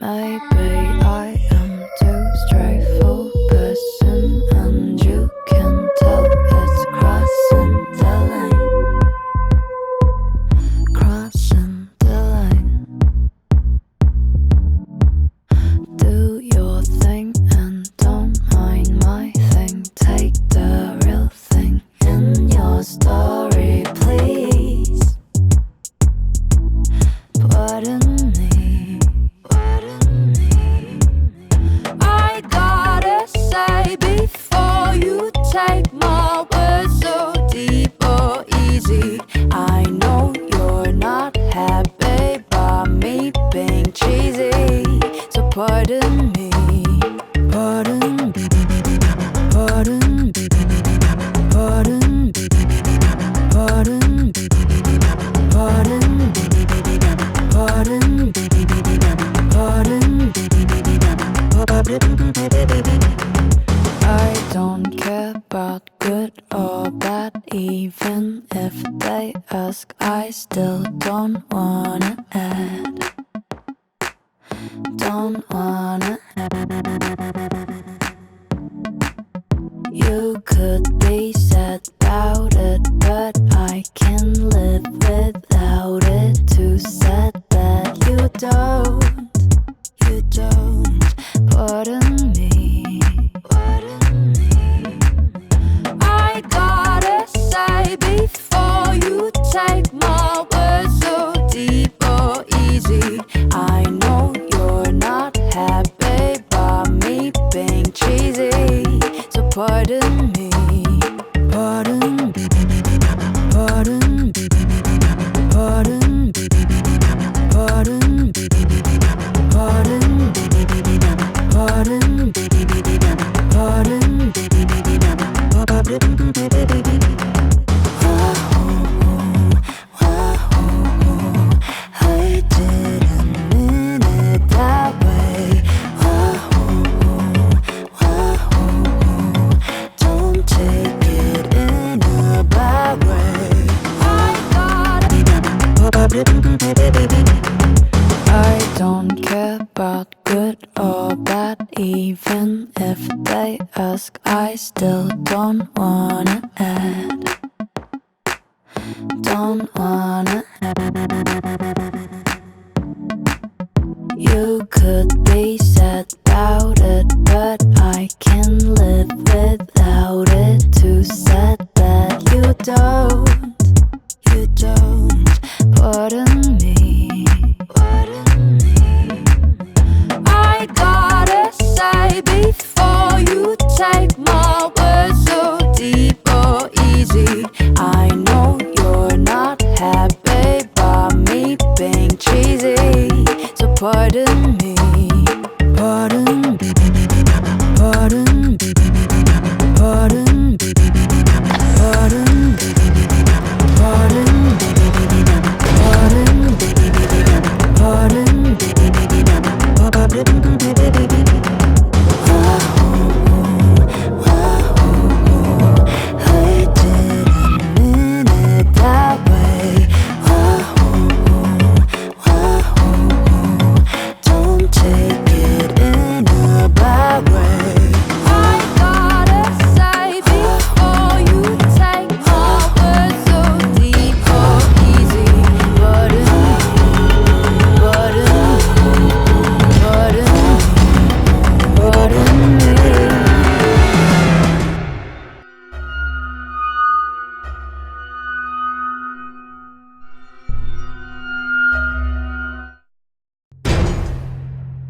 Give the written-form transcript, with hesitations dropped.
Maybe I am too straight for person, and you can tell it's crossing the line. Crossing the line. Do your thing and don't mind my thing. Take the real thing in your story, please. Pardon me. I gotta say before you take my words so deep or easy, I know you're not happy by me being cheesy. So pardon me, pardon, pardon, pardon, pardon, pardon, pardon, pardon. I don't care about good or bad, even if they ask, I still don't wanna add. Don't wanna add. You could be sad about it, but I can live without it. Too sad that you don't. Pardon me. I gotta say before you take my words so deep or easy, I know you're not happy by me being cheesy. So pardon me, pardon, pardon, pardon, pardon, pardon, pardon, I didn't mean it that way. Don't take it in a bad way. I don't care about good or bad, even if they ask, I still don't wanna add. Don't wanna add. You could be sad about it, but I can live without it. Too sad that you don't. Pardon me. I gotta say before you take my words so deep or easy, I know you're not happy by me being cheesy. So pardon me, pardon, pardon, pardon.